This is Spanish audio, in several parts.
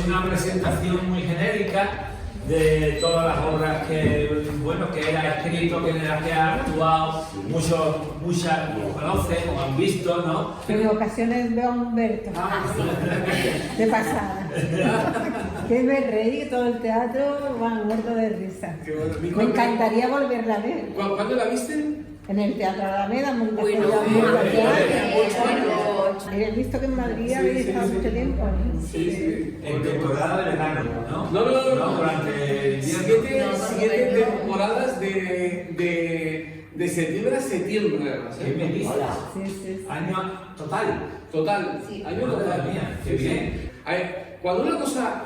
es una presentación muy genérica de todas las obras que, bueno, que él ha escrito, que en las que ha actuado, muchas conocen o han visto, ¿no? En ocasiones veo a Humberto, de pasada. Que me reí, que todo el teatro, bueno, muerto de risa. Me encantaría volverla a ver. ¿Cuándo la viste? En el Teatro Alameda, muy Bueno, he visto que en Madrid habéis estado mucho tiempo, ¿no? Sí. En temporada de verano, ¿no? No. Durante 7 temporadas de septiembre a septiembre, además. ¿Qué me dices? Sí. Año total. Total. Sí. Año Madre total. mía, qué bien. A ver, cuando una cosa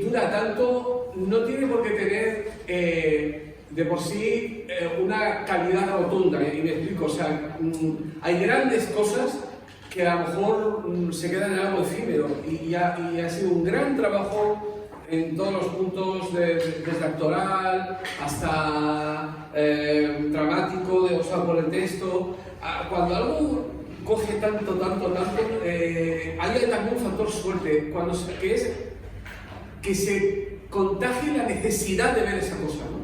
dura tanto, no tiene por qué tener de por sí una calidad rotunda. Y me explico, o sea, hay grandes cosas que a lo mejor se quedan en algo efímero y ha sido un gran trabajo en todos los puntos, desde actoral hasta dramático, o sea, por el texto. Cuando algo coge tanto, hay también un factor suerte, que se contagie la necesidad de ver esa cosa, ¿no?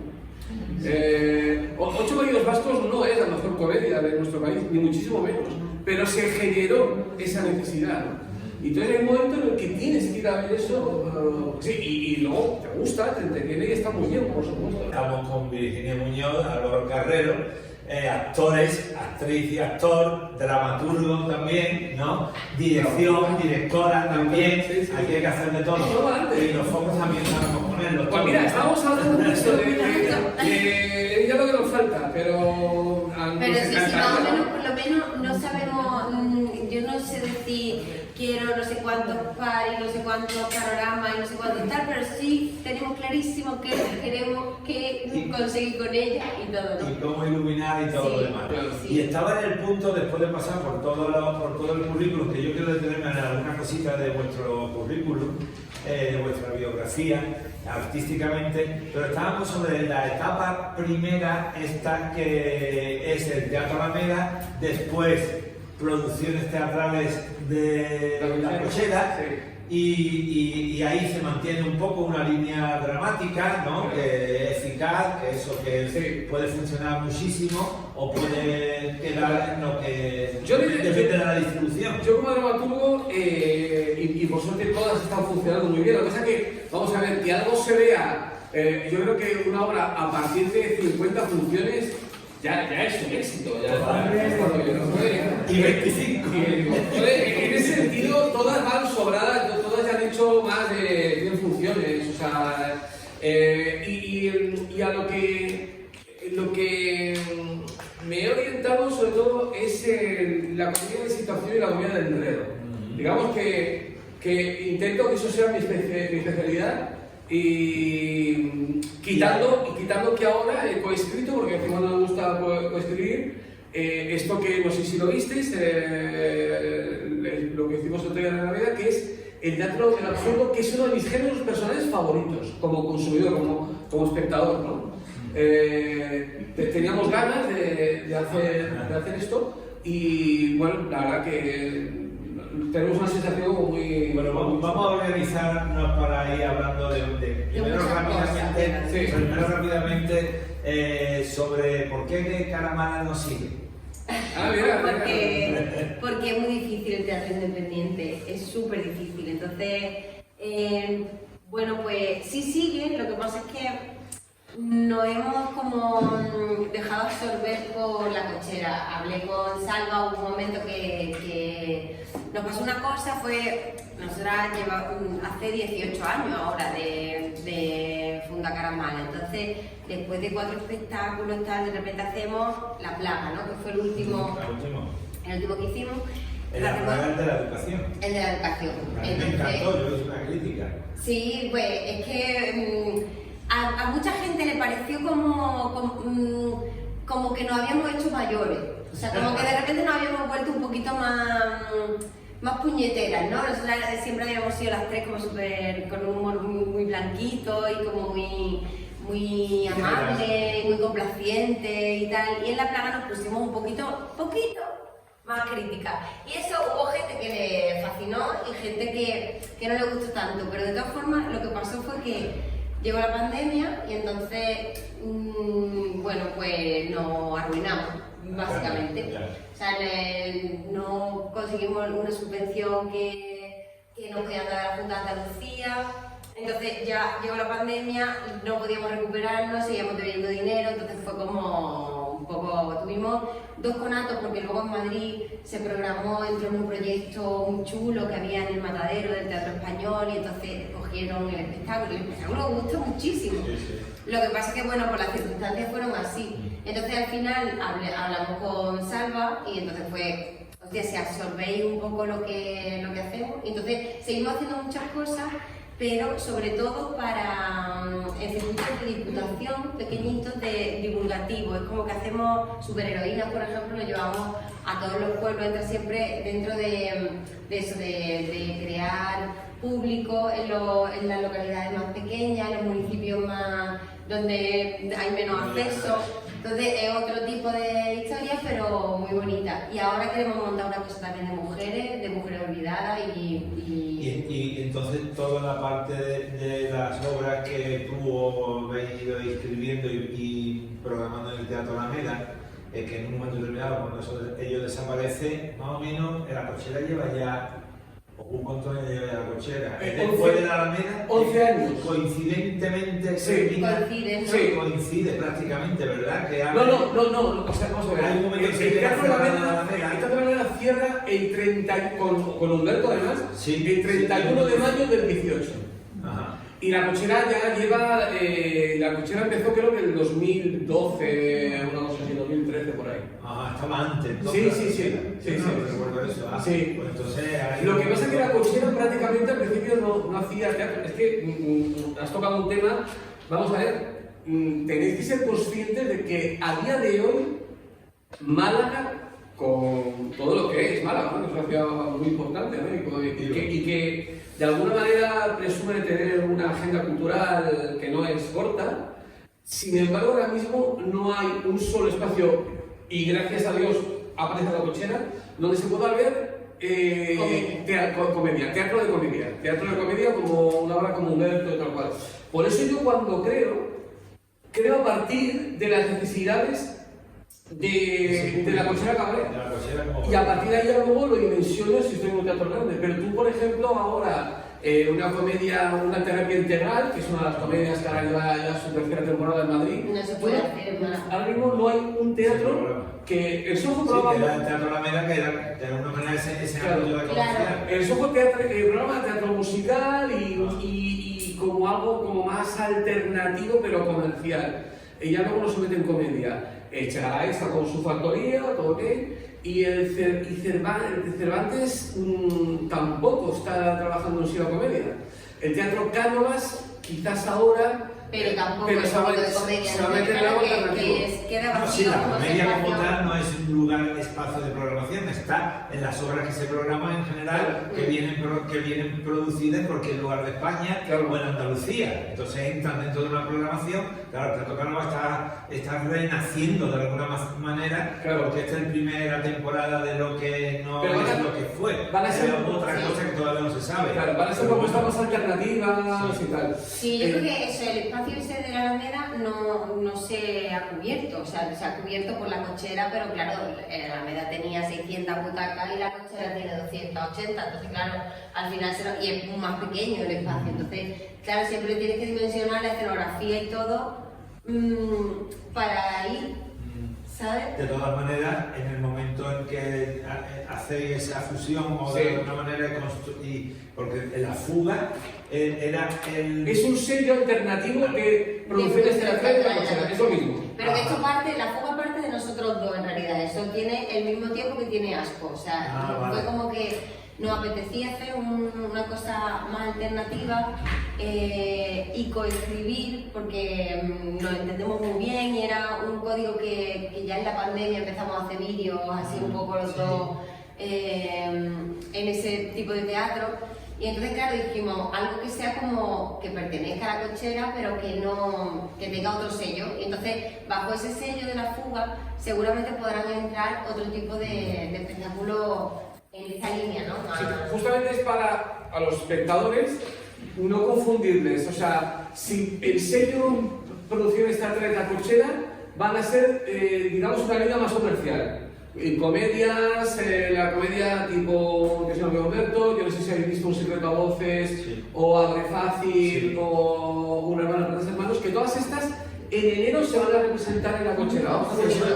Ocho maridos vascos no es la mejor comedia de nuestro país, ni muchísimo menos, pero se generó esa necesidad, ¿no? Y entonces hay un momento en el que tienes que ir a ver eso, sí, y luego te gusta, te entretiene y está muy bien, por supuesto. Estamos con Virginia Muñoz, Álvaro Carrero, actores, actriz y actor, dramaturgo también, ¿no? Dirección, directora también, Sí. aquí hay que hacer de todo. Y los focos también sabemos ponerlos. Pues mira, estábamos hablando de esto, de ya lo que nos falta, pero... Pero sí, más o menos, por lo menos no sabemos, yo no sé decir quiero no sé cuántos par y no sé cuántos panoramas y no sé cuántos tal, pero sí tenemos clarísimo que queremos que conseguir con ella y todo, ¿no? Y cómo iluminar y todo lo demás. Sí. Y estaba en el punto, después de pasar por todo el currículum, que yo quiero detenerme en alguna cosita de vuestro currículum, de vuestra biografía, artísticamente, pero estábamos sobre la etapa primera, esta que es el Teatro Alameda, después producciones teatrales de La Cochera, y ahí se mantiene un poco una línea dramática, ¿no? Eficaz, que eso que puede funcionar muchísimo o puede quedar en lo que depende de la distribución. Yo como dramaturgo, y por suerte todas están funcionando muy bien, lo que pasa es que, vamos a ver, que algo se vea, yo creo que una obra a partir de 50 funciones ya es un éxito, ya Y 25. En ese sentido, todas van sobradas, todas ya han hecho más de 100 funciones, o sea, y a lo que me he orientado sobre todo es la comedia de situación y la comedia de enredo. Digamos que intento que eso sea mi especialidad. Y quitando que ahora he coescrito, porque encima no me gusta coescribir, esto que no sé si lo visteis, lo que hicimos otro día en la Navidad, que es el teatro del absurdo, que es uno de mis géneros personales favoritos, como consumidor, como espectador, ¿no? Teníamos ganas de hacer esto y bueno, la verdad que tenemos una sensación muy... Bueno, vamos a organizarnos para ir hablando primero rápidamente sobre por qué Caramana nos sigue. Porque es muy difícil el teatro independiente, es súper difícil. Entonces, bueno, pues sí siguen, lo que pasa es que nos hemos como dejado absorber por La Cochera. Hablé con Salva un momento que nos pasó una cosa, nosotras llevamos hace 18 años ahora de Funda Caramana, entonces después de 4 espectáculos tal, de repente hacemos La Plaga, ¿no? Que fue el último que hicimos. El de la educación. El de la educación. A mí me encantó, yo hice una crítica. Sí, pues es que a mucha gente le pareció como que nos habíamos hecho mayores. O sea, como que de repente nos habíamos vuelto un poquito más puñeteras, ¿no? Nosotras siempre habíamos sido las tres como súper, con un humor muy blanquito y como muy amable, muy complaciente y tal. Y en La Plaga nos pusimos un poquito más crítica. Y eso hubo gente que le fascinó y gente que no le gustó tanto, pero de todas formas lo que pasó fue que llegó la pandemia y entonces, bueno, pues nos arruinamos, básicamente. O sea, no conseguimos una subvención que nos podían dar la Junta de Andalucía. Entonces ya llegó la pandemia, no podíamos recuperarnos, seguíamos debiendo dinero, entonces fue como un poco, tuvimos dos conatos porque luego en Madrid se programó, entró en un proyecto muy chulo que había en el Matadero del Teatro Español y entonces cogieron el espectáculo gustó muchísimo. Lo que pasa es que bueno, por las circunstancias fueron así. Entonces al final hablamos con Salva y entonces fue, hostia, si absorbéis un poco lo que hacemos, entonces seguimos haciendo muchas cosas, pero sobre todo para circuitos de diputación pequeñitos de divulgativos. Es como que hacemos superheroínas, por ejemplo, lo llevamos a todos los pueblos, entra siempre dentro de eso, de crear público en las localidades más pequeñas, en los municipios más donde hay menos acceso. Entonces es otro tipo de historia, pero muy bonita. Y ahora queremos montar una cosa también de mujeres olvidadas Y entonces toda la parte de las obras que tú habéis ido escribiendo y programando en el Teatro Alameda, que en un momento determinado, cuando ellos desaparecen, más o menos, la cochera lleva ya, o un control de la cochera, después de la Alameda, 11 años. Coincidentemente, Sí. coincide prácticamente, ¿verdad? Que No, o sea, vamos a ver. Hay un momento que El Teatro cierra Alameda, la Alameda. el Teatro Alameda cierra el 30, con Humberto además, Sí. el 31 de mayo del 18. Ajá. Y la cochera ya lleva, la cochera empezó creo que en el 2012, una cosa así, 2013 por ahí. Ajá, estaba antes. ¿No? Sí. No recuerdo eso. Ah, Sí. Pues entonces, ahí Lo que pasa es que la cochera prácticamente al principio no hacía teatro. Es que has tocado un tema, vamos a ver, tenéis que ser conscientes de que a día de hoy Málaga, con todo lo que es Málaga, ¿no? Es una ciudad muy importante, ¿no? y que de alguna manera presume de tener una agenda cultural que no es corta. Sin embargo, ahora mismo no hay un solo espacio, y gracias a Dios aparece la cochera, donde se pueda ver comedia, teatro de comedia como una obra como Humberto y tal cual. Por eso yo cuando creo a partir de las necesidades de la cochera cabaret. Y a partir de ahí luego lo dimensiono si estoy en un teatro grande. Pero tú, por ejemplo, ahora una comedia, una terapia integral, que es una de las comedias que ahora lleva ya su tercera temporada en Madrid. No se puede hacer más. Ahora mismo no hay un teatro que el Soho Sí, programa. que era el Teatro Alameda, que era de alguna manera ese apoyo de comercial. El Soho teatro, el programa de teatro musical y como algo como más alternativo pero comercial. Ya luego no se mete en comedia. Echegaray está con su factoría, todo ok. Y Cervantes tampoco está trabajando en Siva Comedia. El Teatro Cánovas, quizás ahora. Pero tampoco pero es un poco de comedia, se va a meter en algo alternativo. Queda No, sí, vacío la como comedia como sensación. tal no es un lugar, espacio de programación, está en las obras que se programan en general, que vienen producidas en cualquier lugar de España o en Andalucía. Entonces entran dentro de una programación, claro, el Teatro Cánovas está renaciendo de alguna manera, porque esta es la primera temporada de lo que no Pero es lo que fue. van a ser otra cosa que todavía no se sabe. Claro, van a ser propuestas más alternativas y tal. Sí, yo creo que eso, el espacio ese de la Alameda no se ha cubierto, o sea, se ha cubierto por la cochera, pero claro, la Alameda tenía 600 butacas y la cochera tiene 280, entonces claro, al final y es más pequeño el espacio, entonces claro, siempre tienes que dimensionar la escenografía y todo para ir, ¿sabes? De todas maneras, en el momento en que hacéis esa fusión o de alguna manera porque la fuga era el... Es un sello alternativo de producciones teatrales de la cochera, es lo mismo. Pero que esto la fuga parte de nosotros dos en realidad, eso tiene el mismo tiempo que tiene Asco, o sea, fue como que nos apetecía hacer una cosa más alternativa y coescribir porque nos entendemos muy bien y era un código que ya en la pandemia empezamos a hacer vídeos así un poco los dos en ese tipo de teatro Y entonces, claro, dijimos algo que sea como que pertenezca a la cochera, pero que no, que tenga otro sello. Y entonces, bajo ese sello de la fuga, seguramente podrán entrar otro tipo de espectáculos en esta línea, ¿no? Sí, justamente es para a los espectadores no confundirles. O sea, si el sello Producciones Teatrales de la Cochera van a ser, digamos, una línea más comercial. En comedias, la comedia tipo que se llama Humberto, yo no sé si habéis visto Un secreto a voces, Sí. o Abre Fácil, Sí. o Una hermana para tres hermanos, que todas estas en enero se van a representar en la Cochera. Vamos a hacer Eso yo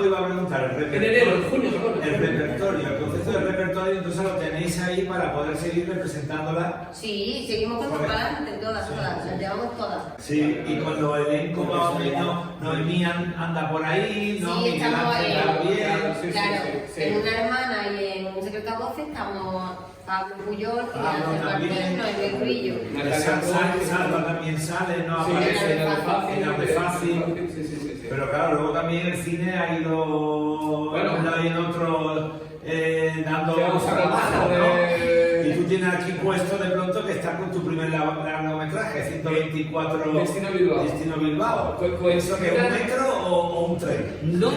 iba a preguntar, en enero, en junio, perdón. el repertorio, el concepto del repertorio, entonces lo tenéis ahí para poder seguir representándola. Sí, seguimos con Joder. adelante, todas, Sí. las llevamos todas. Sí, y con los elencos más o menos, Noemí anda por ahí, ¿no? Sí, Miguel estamos Ángel en, también. sí, claro, sí. en Una hermana y en Un secreto a voces estamos Pablo Puyol, Pablo Ángel también. Martín, Noemí Grillo. Salva también sale, ¿no? Sí, Aparece en Abre Fácil. en Abre Fácil. Sí, sí, sí. Pero claro, luego también el cine ha ido Bueno. uno y en otro dando Que vamos a trabajo, contar ¿no? de- Y tú tienes aquí puesto de pronto que estás con tu primer largometraje, 124 Destino Bilbao. Destino Bilbao. Pues, ¿Eso que es un metro o un tren? No,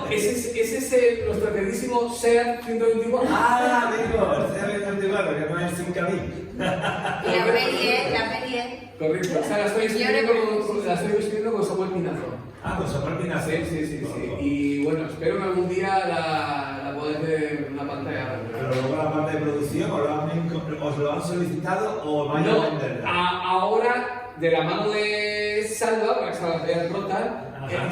ese es nuestro queridísimo SEAT 124. Ah, amigo, el CB24, que no es el 5000. Y la peli es. Correcto, o sea, la estoy escribiendo con Samuel Pinazo. Ah, pues Samuel Pinazo. Sí. Y bueno, espero que algún día la podáis ver en una pantalla. Pero luego la parte de producción, ¿os lo han solicitado o vais a No, venderla? ahora, de la mano de Salva, para que Salva sea Rota, Ajá.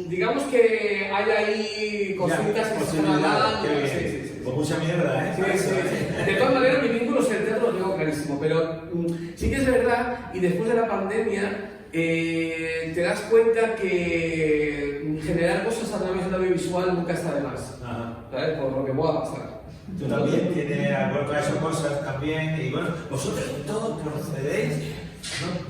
digamos que hay ahí cositas que se están hablando. Sí. Pues mucha mierda, ¿eh? Sí. De todas maneras, mi vínculo es el teatro, lo tengo clarísimo, pero sí que es verdad, y después de la pandemia, te das cuenta que generar cosas a través del audiovisual nunca está de más, Ajá. ¿sabes? Por lo que pueda pasar. Tú también tienes acuerdo a esas cosas también, y bueno, vosotros todos procedéis,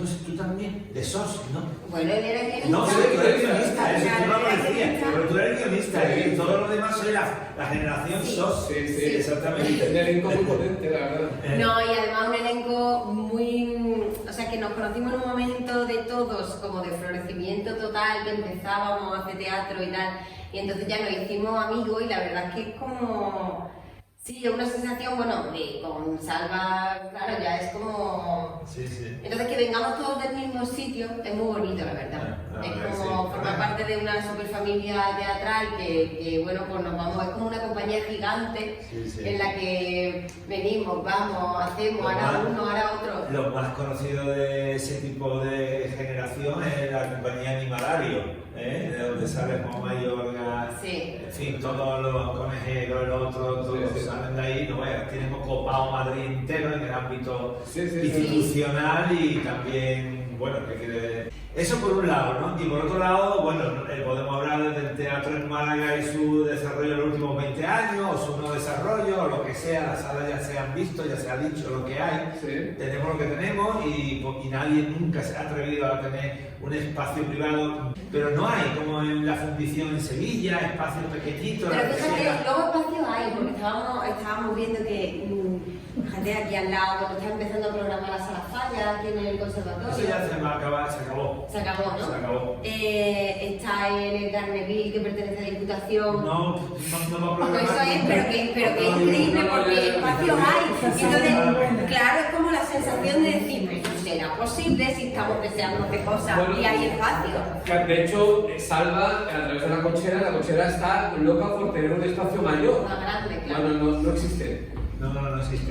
no sé, tú también, de SOS, ¿no? Bueno, él era guionista. No, sí, tú eres guionista, eso tú no lo Claro, era decías, guionista. pero tú eres guionista, y todo lo demás soy la generación SOS. Sí, Exactamente. Un elenco muy potente, la verdad. No, y además un elenco muy. O sea, que nos conocimos en un momento de todos, como de florecimiento total, que empezábamos a hacer teatro y tal. Y entonces ya nos hicimos amigos, y la verdad es que es como. Sí, una sensación, bueno, con Salva, claro, ya es como. Sí. Entonces, que vengamos todos del mismo sitio es muy bonito, la verdad. Ah, Es sí. como formar parte de una superfamilia teatral que, bueno, pues nos vamos, es como una compañía gigante Sí. en la que venimos, vamos, hacemos, Lo ahora más- uno, ahora otro. Lo más conocido de ese tipo de generación es la compañía Animalario, ¿eh? De donde sale Juan Mayorga, Sí. en fin, todos los conejeros, el otro, todos Sí. salen de ahí, no veas, tenemos copado Madrid entero en el ámbito Sí. institucional y también, bueno, que quiere... Eso por un lado, ¿no? Y por otro lado, bueno, podemos hablar del teatro en Málaga y su desarrollo en los últimos 20 años, o su no desarrollo, o lo que sea, las salas ya se han visto, ya se ha dicho lo que hay, Sí. tenemos lo que tenemos y nadie nunca se ha atrevido a tener un espacio privado, pero no hay, como en la fundición en Sevilla, espacios pequeñitos, Pero lo que fíjate, sea. luego espacios hay, porque estábamos viendo que gente aquí al lado, cuando está empezando a programar la sala falla aquí en el conservatorio. Eso ya se va a acabar, se acabó. Se acabó, ¿no? Se acabó. Está en el Garneville, que pertenece a la Diputación. No va a Pues programar. eso es, pero que es increíble porque espacios hay. Entonces, claro, es como la sensación de decir, ¿pero será posible si estamos deseando hacer cosas Bueno, y hay espacio? De hecho, Salva, a través de la cochera está loca por tener un espacio mayor. Más grande, claro. No existe. No existe.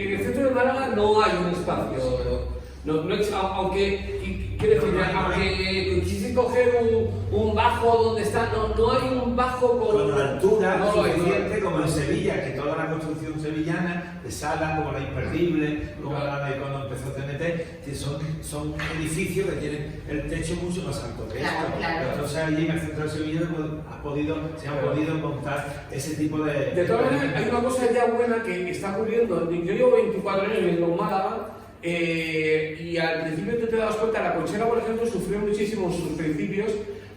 En el centro de Málaga no hay un espacio. Aunque, quiero decir, aunque quisieras coger un bajo donde está, no hay un bajo Con la altura no lo hay, suficiente como en Sevilla, que toda la construcción sevillana, de sala, como la Imperdible, como la de cuando empezó TNT, que son edificios que tienen el techo mucho más alto que Claro, esto. claro. Entonces allí en el centro de Sevilla se han podido montar ese tipo de... De todas maneras, hay una cosa ya buena que está ocurriendo. Yo llevo 24 años viviendo en Málaga y al principio tú te das cuenta, la cochera, por ejemplo, sufrió muchísimo en sus principios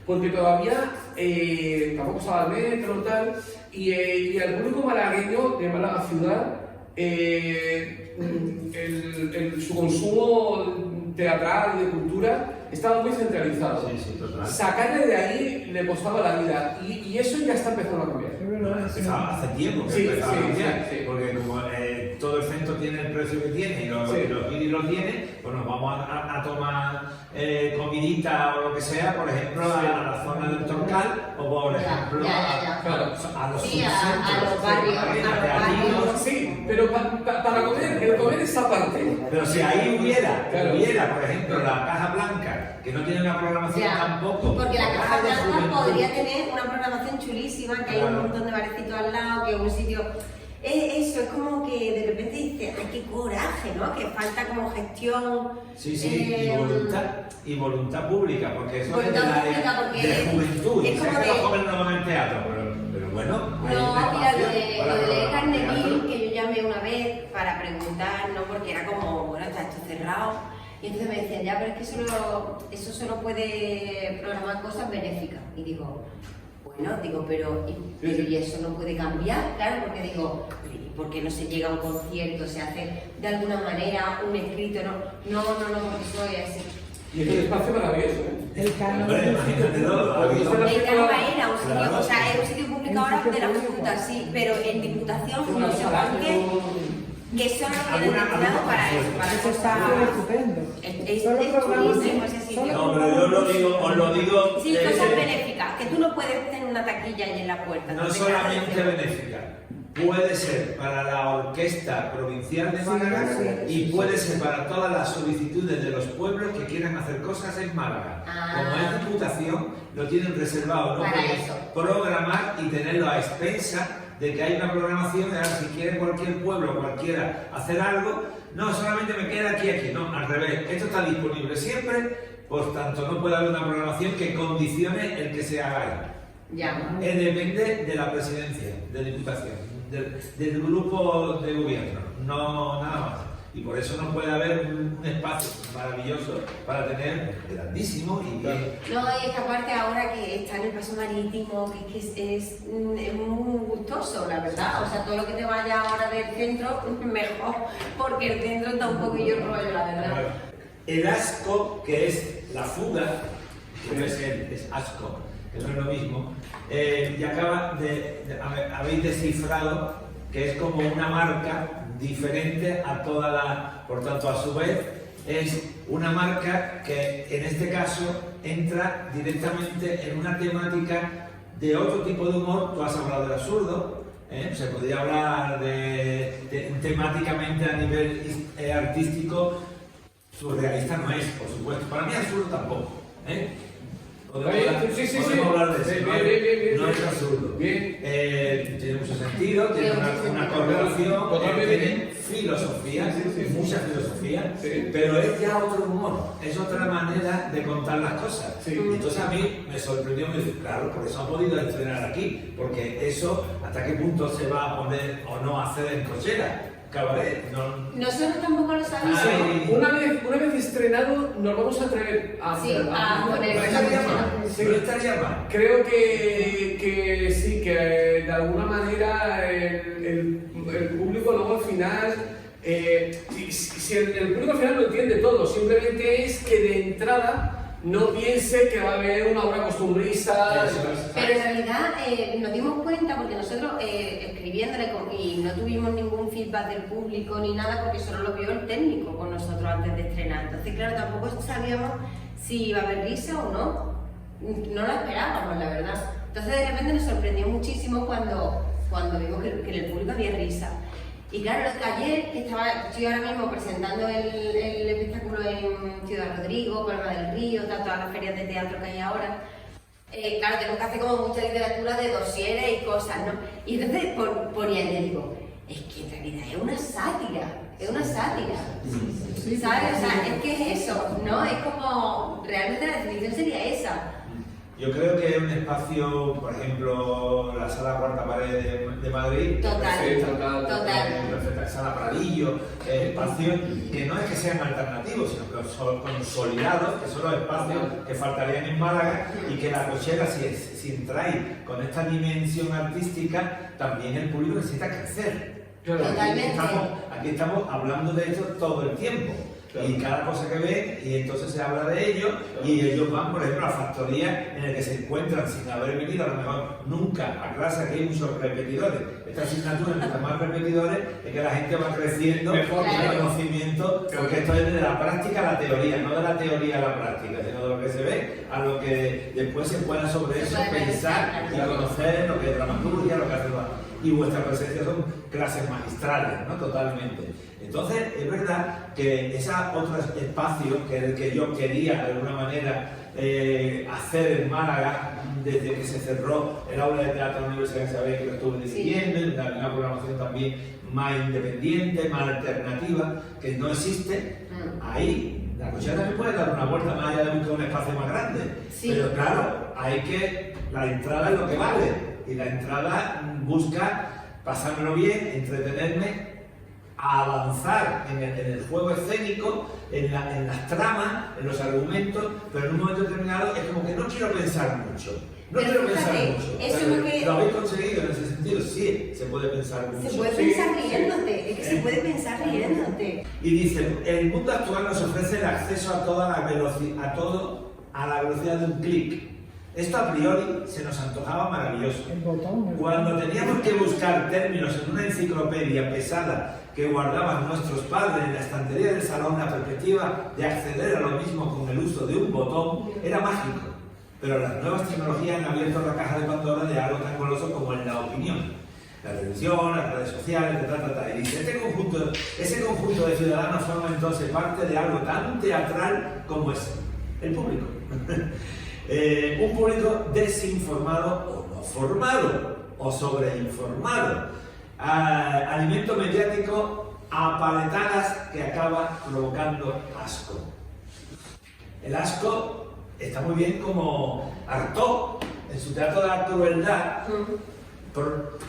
porque todavía tampoco estaba el metro y tal, y al público malagueño de Málaga ciudad su consumo teatral y de cultura estaba muy centralizado. Sí, sí, total. Sacarle de ahí le costaba la vida y eso ya está empezando a cambiar. Empezaba hace tiempo que Sí, empezaba sí, a cambiar, sí, sí. porque como todo el centro tiene el precio que tiene y los guiris lo tienen, pues nos vamos a tomar comidita o lo que sea, por ejemplo, a la zona del Torcal o por ejemplo a los Sí, a subcentros, los barrios. Sí, pero para comer, el comer esa parte. Pero si ahí hubiera, Claro. por ejemplo, la Caja Blanca, que no tiene una programación tampoco. Porque la Caja de Blanca juventud. podría tener una programación chulísima, que hay un montón de barecitos al lado, que es un sitio... Eso, es como que de repente dices, ¡ay, qué coraje!, ¿no? Que falta como gestión... Sí, y voluntad pública, porque eso Voluntad es de pública, porque de juventud. es Sé como que de- los jóvenes no van al teatro, pero bueno, hay un No, mira, espacio para lo de programar Carnegie, teatro. que yo llamé una vez para preguntar, ¿no? Porque era como, bueno, está esto cerrado. Y entonces me decían, ya, pero es que eso solo puede programar cosas benéficas. Y digo, bueno, pero ¿y eso no puede cambiar? Claro, porque digo, ¿y por qué no se llega a un concierto? ¿Se hace de alguna manera un escrito? No, porque eso es así. Y es un espacio maravilloso, ¿eh? El canon. Hombre, imagínate todo. El Canova era un sitio, Claro. o sea, es un sitio público ahora de la Junta, sí, pero en Diputación no sé por qué, que solo tienen destinado para eso, para Eso está cosas... estupendo. Es Solo programas- chulísimo ese sitio. No, pero yo os lo digo. Sí, cosas benéficas, que tú no puedes tener una taquilla ahí en la puerta. No te solamente quedas- benéfica, puede ser para la Orquesta Provincial de Sí, Málaga sí. y puede ser para todas las solicitudes de los pueblos que quieran hacer cosas en Málaga. Ah. Como es Diputación, lo tienen reservado, no Para pueden eso. programar y tenerlo a expensa de que hay una programación y ahora si quiere cualquier pueblo, cualquiera hacer algo, no solamente me queda aquí, no, al revés, esto está disponible siempre, por tanto no puede haber una programación que condicione el que se haga ahí. Ya. Depende de la presidencia, de Diputación, del grupo de gobierno, no nada más. Y por eso no puede haber un espacio maravilloso para tener grandísimo y bien. No, y esta parte ahora que está en el paso marítimo, que es muy gustoso, la verdad. O sea, todo lo que te vaya ahora del centro, mejor, porque el centro está un poquillo rollo, la verdad. El asco, que es la fuga, que no es él, es asco, que no es lo mismo, y habéis descifrado que es como una marca diferente a toda la... Por tanto, a su vez, es una marca que en este caso entra directamente en una temática de otro tipo de humor. Tú has hablado del absurdo, se podría hablar temáticamente a nivel artístico. Surrealista no es, por supuesto. Para mí absurdo tampoco. Podemos hablar de eso. Bien. No es absurdo. Bien. Tiene mucho sentido, tiene una correlación, tiene filosofía, mucha filosofía, pero es ya otro humor, es otra manera de contar las cosas. Entonces a mí me sorprendió, me dice, claro, por eso ha podido estrenar aquí, porque eso, ¿hasta qué punto se va a poner o no a hacer en Cochera? Cabaret, Nosotros tampoco lo sabíamos. Una vez estrenado, nos vamos a atrever a Sí, a poner No estaría mal. Creo que sí, que de alguna manera el público luego al final, si el público al final lo entiende todo, simplemente es que de entrada no piense que va a haber una obra costumbrista. Pero en realidad nos dimos cuenta, porque nosotros escribiéndole y no tuvimos ningún feedback del público ni nada, porque solo lo vio el técnico con nosotros antes de estrenar. Entonces, claro, tampoco sabíamos si iba a haber risa o no. No lo esperábamos, la verdad. Entonces, de repente nos sorprendió muchísimo cuando vimos que en el público había risa. Y claro, ayer que estoy ahora mismo presentando el espectáculo en Ciudad Rodrigo, Palma del Río, todas las ferias de teatro que hay ahora. Claro, tenemos que hacer como mucha literatura de dosieres y cosas, ¿no? Y entonces ponía y le digo, es que en realidad es una sátira, ¿sabes? O sea, es que es eso, ¿no? Es como, realmente la definición sería esa. Yo creo que es un espacio, por ejemplo, la Sala Cuarta Pared de Madrid, Total. Sala Pradillo, espacios que no es que sean alternativos, sino que son consolidados, que son los espacios que faltarían en Málaga y que la Cochera, si entráis con esta dimensión artística, también el público necesita crecer. Totalmente. Aquí estamos hablando de esto todo el tiempo. Claro. Y cada cosa que ven, y entonces se habla de ello, y ellos van, por ejemplo, a factorías en el que se encuentran sin haber venido a lo mejor nunca a clase. Aquí hay muchos repetidores. Esta asignatura, mientras más repetidores, es que la gente va creciendo Mejor, en el claro. conocimiento, porque esto es de la práctica a la teoría, no de la teoría a la práctica, sino de lo que se ve a lo que después se pueda sobre eso pensar y conocer lo que es dramaturgia, lo que hace y vuestra presencia son clases magistrales, ¿no? Totalmente. Entonces, es verdad que ese otro espacio que es el que yo quería de alguna manera hacer en Málaga desde que se cerró el aula de teatro de la Universidad de Sabéis que lo estuve dirigiendo, una programación también más independiente, más alternativa, que no existe, ahí la Cuchara también puede dar una vuelta más allá de buscar un espacio más grande. Sí. Pero claro, la entrada es lo que vale. Y la entrada busca pasármelo bien, entretenerme, a avanzar en el juego escénico, en las tramas, en los argumentos, pero en un momento determinado es como que no quiero pensar mucho. No Pero quiero pensar fíjate, mucho. eso Pero es lo que- lo habéis conseguido en ese sentido, sí, se puede pensar mucho. Se puede Sí, pensar sí. riéndote, es que se puede pensar riéndote. Y dice, el mundo actual nos ofrece el acceso a toda la velocidad, a la velocidad de un clic. Esto a priori se nos antojaba maravilloso. El botón. Cuando teníamos que buscar términos en una enciclopedia pesada que guardaban nuestros padres en la estantería del salón, la perspectiva de acceder a lo mismo con el uso de un botón era mágico. Pero las nuevas tecnologías han abierto la caja de Pandora de algo tan goloso como en la opinión. La televisión, las redes sociales, Y dice, ese conjunto de ciudadanos forma entonces parte de algo tan teatral como es el público. Un público desinformado o no formado o sobreinformado. Alimento mediático a paletadas que acaba provocando asco. El asco está muy bien como Artaud en su teatro de la crueldad.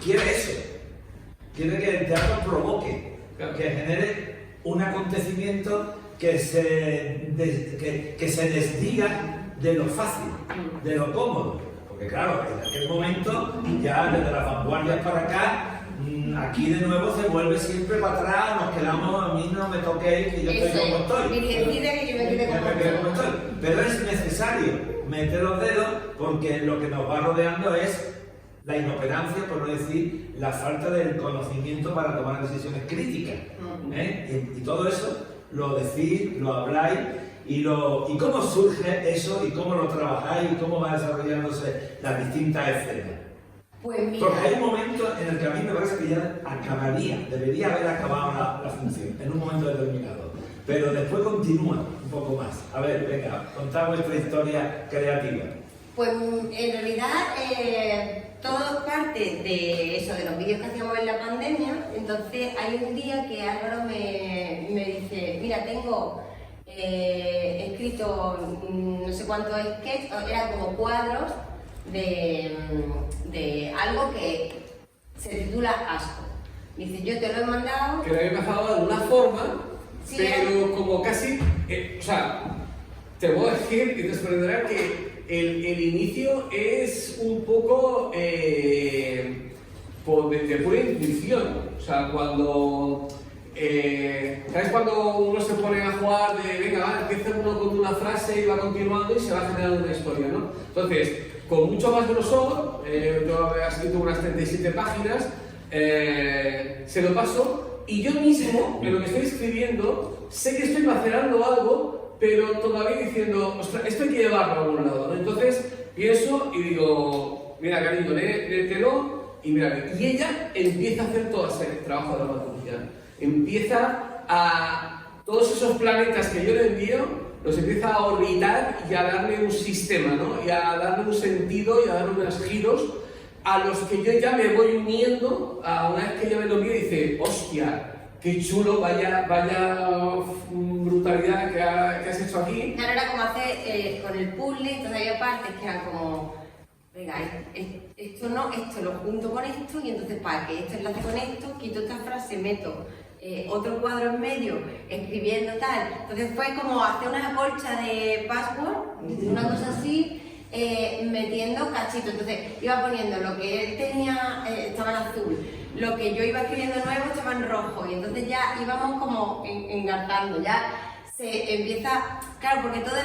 Quiere eso. Quiere que el teatro provoque, que genere un acontecimiento que se desdiga de lo fácil, de lo cómodo. Porque claro, en aquel momento, ya desde las vanguardias para acá, aquí de nuevo se vuelve siempre para atrás, nos quedamos, a mí no me toquéis, que yo estoy como estoy. Virgencita que yo me quede como estoy. Pero es necesario meter los dedos porque lo que nos va rodeando es la inoperancia, por no decir la falta del conocimiento para tomar decisiones críticas. Y todo eso lo decís, lo habláis. ¿Y cómo surge eso? ¿Y cómo lo trabajáis? ¿Y cómo va desarrollándose las distintas escenas? Pues mira, Porque hay un momento en el que a mí me parece que ya debería haber acabado la función, en un momento determinado. Pero después continúa un poco más. A ver, venga, contad vuestra historia creativa. pues en realidad todo parte de eso, de los vídeos que hacíamos en la pandemia. Entonces hay un día que Álvaro me dice, mira, tengo escrito no sé cuántos sketches, eran como cuadros de algo que se titula Asco. Dice, yo te lo he mandado. Que lo había pasado de alguna forma, Sí, pero como casi, o sea, te voy a decir y te sorprenderá que el inicio es un poco de pura intuición. O sea, cuando, ¿sabes cuando uno se pone a jugar de, venga, va, empieza uno con una frase y va continuando y se va generando una historia, ¿no? Entonces, con mucho más grosor, yo he escrito unas 37 páginas, se lo paso y yo mismo, en lo que estoy escribiendo, sé que estoy macerando algo, pero todavía diciendo, ostras, esto hay que llevarlo a algún lado, ¿no? Entonces pienso y digo, mira, cariño, léetelo y mira, y ella empieza a hacer todo ese trabajo de dramaturgia, empieza a todos esos planetas que yo le envío, los empieza a orbitar y a darle un sistema, ¿no? Y a darle un sentido y a darle unos giros a los que yo ya me voy uniendo. A una vez que ella me lo mira y dice, hostia, qué chulo, vaya brutalidad que has hecho aquí. Claro, era como hacer con el puzzle, entonces había partes que eran como, venga, esto no, esto lo junto con esto y entonces para que esto enlace con esto, quito esta frase, meto otro cuadro en medio, escribiendo tal. Entonces fue como hacer una colcha de password, una cosa así, metiendo cachitos. Entonces iba poniendo lo que él tenía, estaba en azul, lo que yo iba escribiendo nuevo estaba en rojo y entonces ya íbamos como engarzando, ya se empieza, claro, porque todo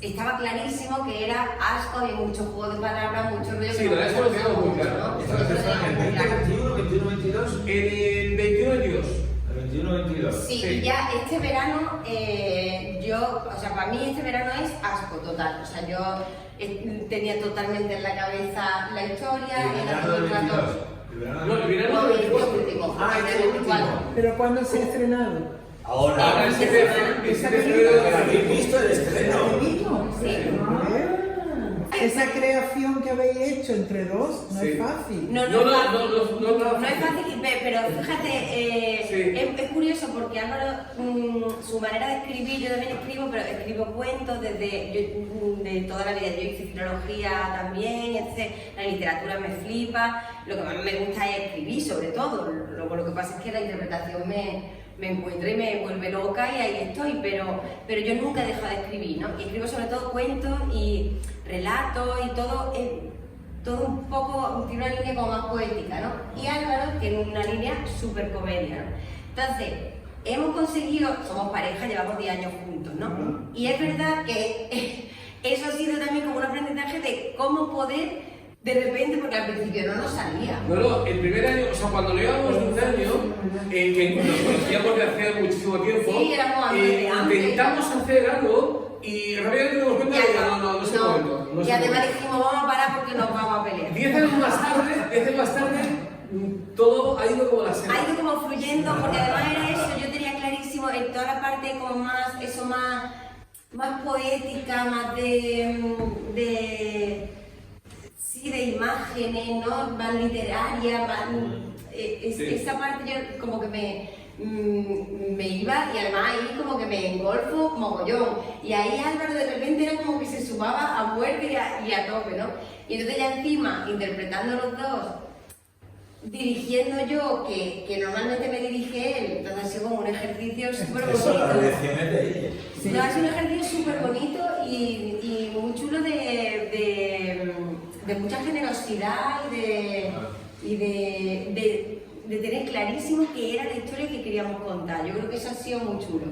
estaba clarísimo que era asco, había mucho juego de palabras, mucho rollo. Sí, lo de eso lo tengo muy claro. ¿no? ¿Esto lo fue en el 2021, 21-22? En el 21-22. El 21-22. Sí, Sí. y ya este verano, o sea, para mí este verano es asco total. O sea, yo tenía totalmente en la cabeza la historia, El verano del 22. El verano No, el del verano No, del el 24. último. Ah, el este último. 24. ¿Pero cuándo se ha estrenado? Ahora, Ahora es que te ¿habéis visto el estreno? Sí. Esa creación que habéis hecho entre dos no Sí. es fácil. No, No, no, no, no es fácil, pero fíjate, Sí. es curioso porque Álvaro, su manera de escribir, yo también escribo, pero escribo cuentos de toda la vida. Yo hice filología también, la literatura me flipa, lo que más me gusta es escribir sobre todo, lo que pasa es que la interpretación me encuentra y me vuelve loca y ahí estoy, pero yo nunca he dejado de escribir, ¿no? Y escribo sobre todo cuentos y relatos y todo un poco, tiene una línea como más poética, ¿no? Y Álvaro tiene una línea súper comedia, ¿no? Entonces, hemos conseguido, somos pareja, llevamos 10 años juntos, ¿no? Y es verdad que eso ha sido también como un aprendizaje de cómo poder, de repente, porque al principio no nos salía. No, el primer año, o sea, cuando le llevamos un año, que nos conocíamos de hace muchísimo tiempo, Sí, éramos amantes de antes. intentamos hacer algo y rápidamente nos dimos cuenta de que no es el momento. No es y el además momento. dijimos, vamos a parar porque nos vamos a pelear. 10 años más tarde, todo ha ido como la seda. Ha ido como fluyendo, porque además era eso, yo tenía clarísimo en toda la parte como más poética, más de imágenes, ¿no? Más literaria, esa parte yo como que me iba y además ahí como que me engolfo mogollón. Y ahí Álvaro de repente era como que se sumaba a muerte y a tope, ¿no? Y entonces ya encima, interpretando los dos, dirigiendo yo, que normalmente me dirige él, entonces ha sido como un ejercicio súper Eso, las bonito. lecciones de ella. Sí. No, ha sido un ejercicio súper bonito y muy chulo de mucha generosidad y de tener clarísimo qué era la historia que queríamos contar. Yo creo que eso ha sido muy chulo.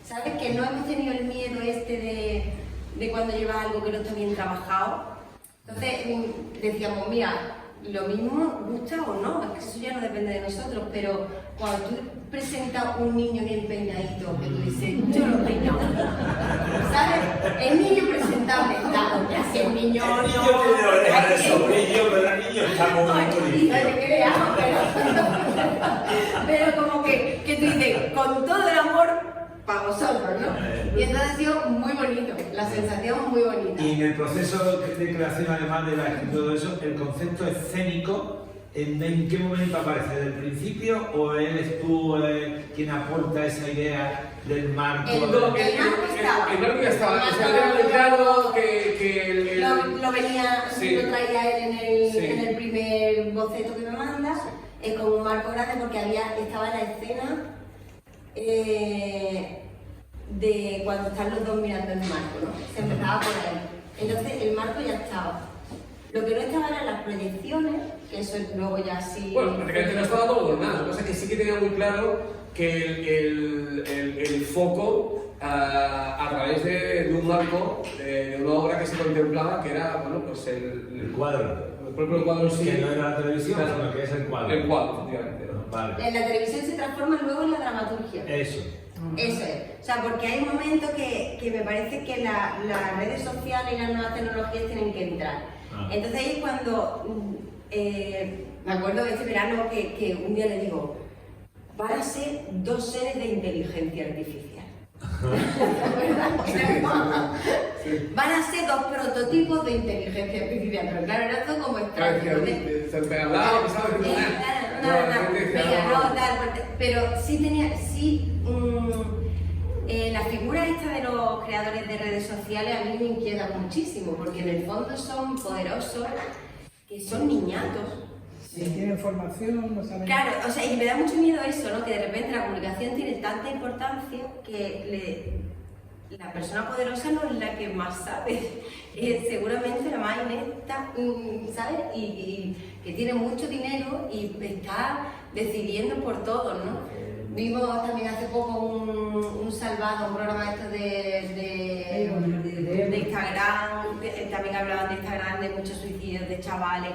¿Sabes? Que no hemos tenido el miedo de cuando lleva algo que no está bien trabajado. Entonces decíamos, mira, lo mismo gusta o no, es que eso ya no depende de nosotros, pero cuando tú presentas un niño bien peinadito, que tú dices, yo lo he peinado, ¿sabes? El niño presentable está, ya si el niño El niño no... tiene orejas de hay que- sobrillo, pero el niño está muy bonito. no te creas, pero como que tú dices, con todo el amor para vosotros, ¿no? Y entonces ha sido muy bonito, la sensación muy bonita. Y en el proceso de creación, además de la escritura y todo eso, el concepto escénico, ¿en qué momento aparece? ¿Desde el principio o eres tú quien aporta esa idea del marco? El No, el marco ya estaba. O sea, era muy claro que Lo venía, Sí. lo traía él Sí. en el primer boceto que me manda, con un marco grande porque estaba la escena de cuando están los dos mirando el marco, ¿no? Se empezaba por ahí. Entonces el marco ya estaba. Lo que no estaba eran las proyecciones, que eso luego ya sí... Bueno, prácticamente no estaba todo lo demás. Lo que pasa es que sí que tenía muy claro que el foco a través de un marco, de una obra que se contemplaba, que era, bueno, pues El cuadro. el propio cuadro en sí. Que no era la televisión, Claro. sino que es el cuadro. El cuadro, efectivamente. Vale. En la televisión se transforma luego en la dramaturgia. Eso. Eso es. O sea, porque hay un momento que me parece que las redes sociales y las nuevas tecnologías tienen que entrar. Ah. Entonces ahí es cuando me acuerdo de este verano que un día le digo, van a ser 2 seres de inteligencia artificial. Van a ser 2 prototipos de inteligencia artificial, pero claro, era todo como extraño. Entonces, Se hablaba, ¿sabes? pero sí tenía, la figura esta de los creadores de redes sociales a mí me inquieta muchísimo, porque en el fondo son poderosos, que son niñatos. Si tienen formación, no saben. Claro, o sea, y me da mucho miedo eso, ¿no? Que de repente la comunicación tiene tanta importancia que la persona poderosa no es la que más sabe, es seguramente la más inepta, ¿sabes? Y que tiene mucho dinero y está decidiendo por todo, ¿no? Vimos también hace poco un Salvado, un programa esto de Instagram, también hablaban de Instagram, de muchos suicidios de chavales,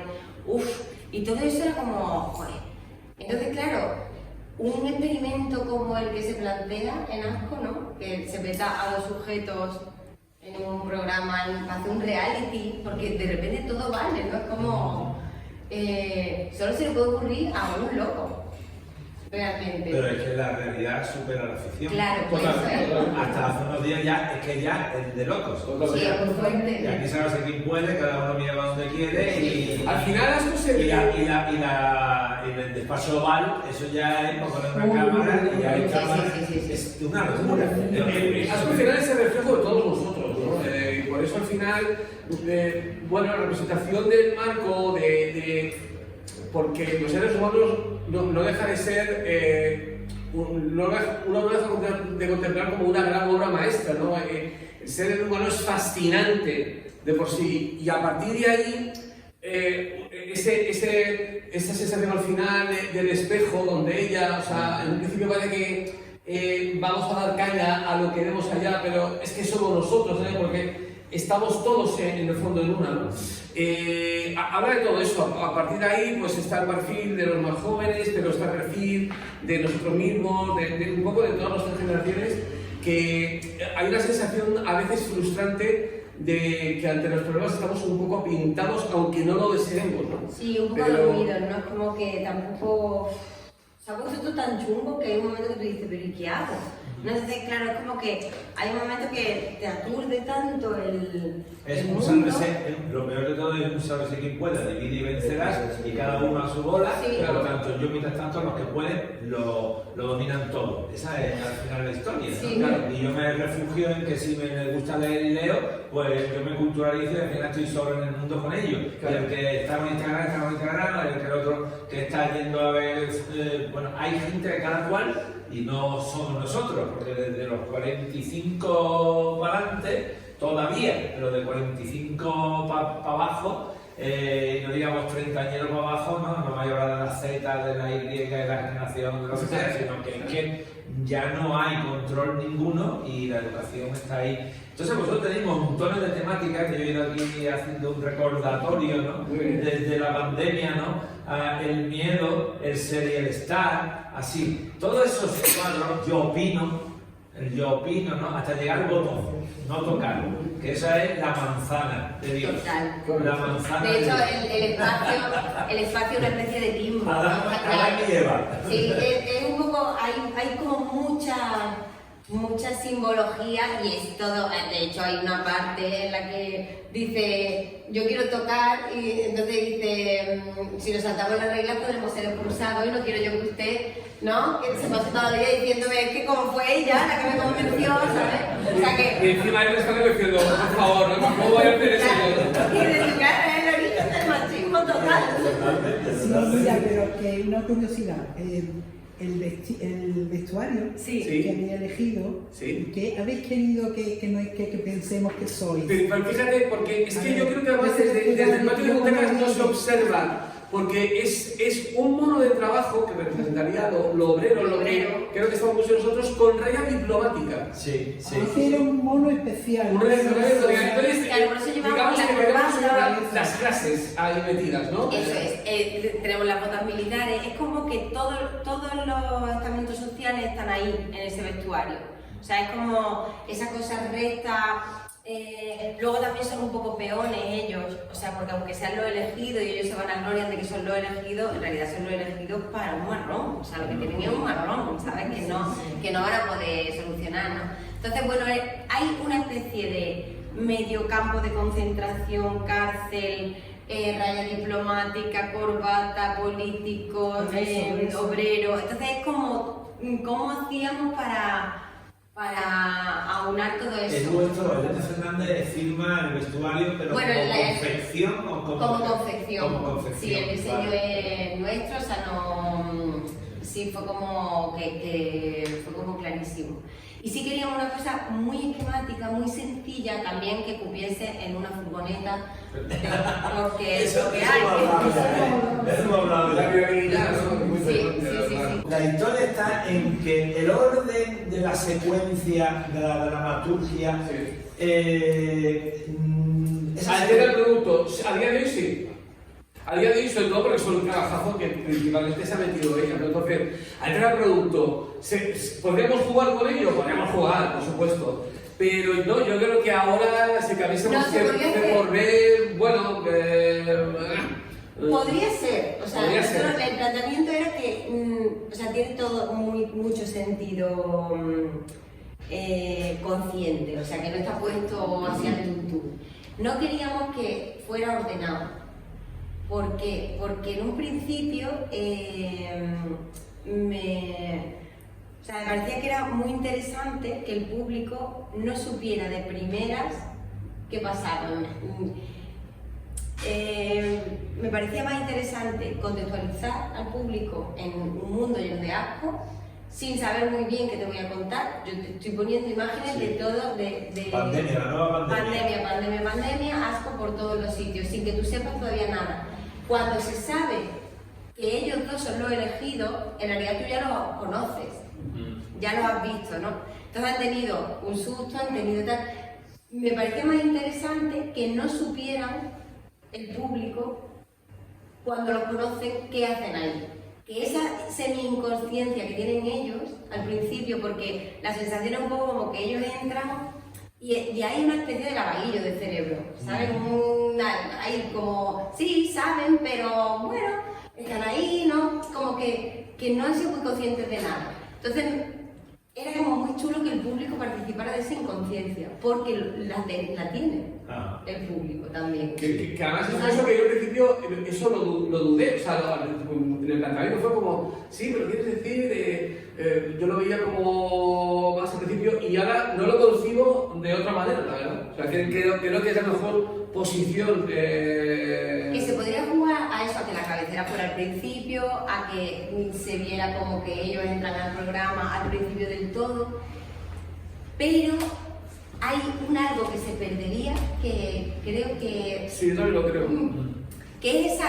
y todo eso era como, joder. Entonces, claro, un experimento como el que se plantea en ASCO, ¿no? Que se meta a 2 sujetos en un programa, hace un reality, porque de repente todo vale, ¿no? Es como, solo se le puede ocurrir a un loco. Realmente. Pero es que la realidad supera la ficción. Claro, pues eso es. Hasta hace unos días ya, es que ya es de locos. Sí, es muy fuerte. Y aquí sabes quién puede, cada uno mira donde quiere y... Al final las cosas... Y el despacho oval, eso ya es para poner una cámara y hay cámaras. Sí. Es una locura. Al final es el reflejo de todos nosotros, ¿no? Y por eso al final, bueno, la representación del marco porque los seres humanos no deja de ser, uno no deja de contemplar como una gran obra maestra, ¿no? El ser humano es fascinante de por sí, y a partir de ahí, esa sensación al final del espejo, donde ella, o sea, en un principio parece que vamos a dar caña a lo que vemos allá, pero es que somos nosotros, ¿eh? Porque estamos todos en el fondo en una, ¿no? Habla de todo eso, a partir de ahí pues está el perfil de los más jóvenes, pero está el perfil de nosotros mismos, de un poco de todas nuestras generaciones, que hay una sensación a veces frustrante de que ante los problemas estamos un poco pintados, aunque no lo deseemos, ¿no? Sí, un poco dormidos, ¿no? Es como que tampoco... Se ha puesto todo tan chungo que hay un momento que tú dices, pero ¿y qué hago? ¿No? Entonces, claro, es como que hay un momento que te aturde tanto Es el un mundo. sálvese, lo peor de todo es un sálvese quien pueda, divide y vencerás, y cada uno a su bola, Sí. por lo tanto, yo mientras tanto los que pueden lo dominan todo. Esa es al final la historia, ¿no? Sí. Claro, y yo me refugio en que si me gusta leer y leo, pues yo me culturalizo y al final estoy solo en el mundo con ellos. Claro. Y el que está en Instagram, el que el otro que está yendo a ver, bueno, hay gente de cada cual y no somos nosotros, porque desde los 45 para adelante, todavía, pero de 45 para abajo, no digamos 30 años para abajo, no hay hora de la Z, de la Y, de la generación, de lo que sea, sino que es que ya no hay control ninguno y la educación está ahí. Entonces vosotros tenéis montones de temáticas que yo he ido aquí haciendo un recordatorio, ¿no? Desde la pandemia, ¿no? El miedo, el ser y el estar, así. Todos esos cuadros, yo opino, ¿no? Hasta llegar al botón, no tocar, que esa es la manzana de Dios. Total. La manzana De hecho, Dios. el espacio es una especie de limbo. Adán y Eva. Sí, es un poco, hay como mucha simbología y es todo, de hecho hay una parte en la que dice yo quiero tocar y entonces dice si nos saltamos las reglas podremos ser expulsados y no quiero yo que usted, ¿no? Que se pase todo el día diciéndome que como fue ella la que me convenció, ¿sabes? O sea que... Y encima él me está diciendo, por favor, no voy a hacer eso. Y de su cara es el origen del machismo total. Sí, mira, pero que una curiosidad. El vestuario Sí. que habéis elegido, Sí. ¿qué habéis querido que pensemos que sois? Pero fíjate, porque es que yo creo que además desde el patio de butacas no se observa, porque es un mono de trabajo que representaría lo obrero, creo que estamos muchos nosotros, con raya diplomática. Sí. Hicieron un mono especial. Un elemento entonces, Claro, por eso llevamos digamos la que tenemos corbata. las clases ahí metidas, ¿no? Eso es, tenemos las botas militares, es como que todos los estamentos sociales están ahí en ese vestuario. O sea, es como esa cosa recta. Luego también son un poco peones ellos, o sea, porque aunque sean los elegidos y ellos se van a gloria de que son los elegidos, en realidad son los elegidos para un marrón, o sea, lo que tienen es un marrón, ¿sabes? Que no van a poder solucionar, ¿no? Entonces, bueno, hay una especie de medio campo de concentración, cárcel, raya diplomática, corbata, políticos, obreros. Entonces es como, ¿cómo hacíamos para aunar todo eso? Es nuestro, Elena Fernández firma el vestuario, pero Bueno, como confección o como confección. Como confección. Sí, el diseño vale. es nuestro, o sea, no... Sí, fue como que fue como clarísimo. Y sí queríamos una cosa muy esquemática, muy sencilla, también que cupiese en una furgoneta, porque es lo que hay. Eso hablaba La viabilidad, ¿no? Muy Sí, importante, sí, ¿verdad? sí. La historia está en que el orden de la secuencia de la dramaturgia Al llegar al producto, a día de hoy sí. A día de hoy, sobre todo porque son un trabajazo que principalmente se ha metido ella, ¿no? Entonces, al llegar al producto, ¿podríamos jugar con ello? Podríamos jugar, por supuesto. Pero no, yo creo que ahora si cabiésemos No, se podría hacer. por ver, bueno, Podría ser, o sea, Podría ser. el planteamiento era que, o sea, tiene todo mucho sentido consciente, o sea, que no está puesto así al tuntún. No queríamos que fuera ordenado. ¿Por qué? Porque en un principio me parecía que era muy interesante que el público no supiera de primeras qué pasaba. Me parecía más interesante contextualizar al público en un mundo lleno de asco, sin saber muy bien qué te voy a contar. Yo te estoy poniendo imágenes de todo, de pandemia, la nueva pandemia. pandemia, asco por todos los sitios, sin que tú sepas todavía nada. Cuando se sabe que ellos dos son los elegidos, en realidad tú ya los conoces, ya los has visto, ¿no? Entonces han tenido un susto, han tenido tal. Me parecía más interesante que no supieran el público, cuando los conocen, qué hacen ahí. Que esa semi-inconsciencia que tienen ellos al principio, porque la sensación es un poco como que ellos entran y hay una especie de lavadillo de cerebro, ¿saben? Hay como, sí, saben, pero bueno, están ahí, ¿no? Como que no han sido muy conscientes de nada. Entonces, era como muy chulo que el público participara de esa inconsciencia, porque la tiene el público también. Que además es eso que yo al principio eso lo dudé, o sea, en el planteamiento fue como, sí, pero quieres decir, yo lo veía como más al principio y ahora no lo concibo de otra manera, la verdad. O sea, creo que es la mejor posición. Que se podría jugar a eso, a que la cabecera fuera al principio, a que se viera como que ellos entran al programa al principio del todo, pero hay algo que se perdería que creo que... Sí, yo también lo creo. Que es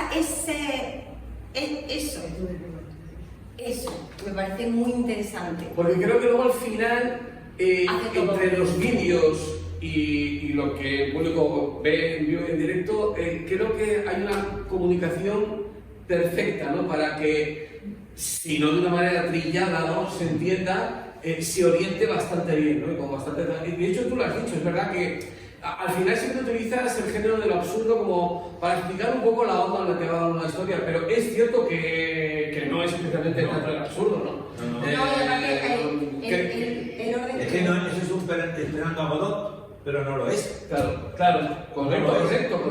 eso, me parece muy interesante. Porque creo que luego al final, entre los vídeos y lo que el público ve en vivo y en directo, creo que hay una comunicación perfecta, ¿no? Para que, si no de una manera trillada, ¿no? Se entienda, se oriente bastante bien, ¿no? Y con bastante... De hecho, tú lo has dicho, es verdad que al final siempre utilizas el género de lo absurdo como para explicar un poco la onda en la que va una historia, pero es cierto que no es especialmente tanto el absurdo, ¿no? El orden... Es que no, eso es un esperando a Godot, pero no lo es. Claro, correcto.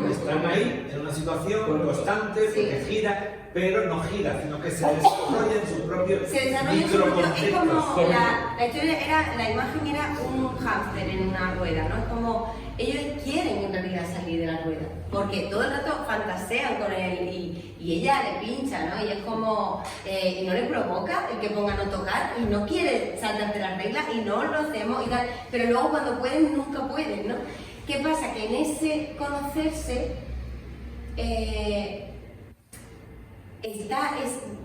Están ahí en una situación constante, Sí. porque gira, pero no gira, sino que se desarrolla en su propio Se desarrolla en su propio... Es como Correcto. la historia la imagen era un hámster en una rueda, ¿no? Es como ellos quieren en realidad salir de la rueda, porque todo el rato fantasean con él y ella le pincha, ¿no? Y es como, y no le provoca el que ponga no tocar y no quiere saltarse las reglas y no lo hacemos y tal, pero luego cuando pueden nunca pueden, ¿no? ¿Qué pasa? Que en ese conocerse está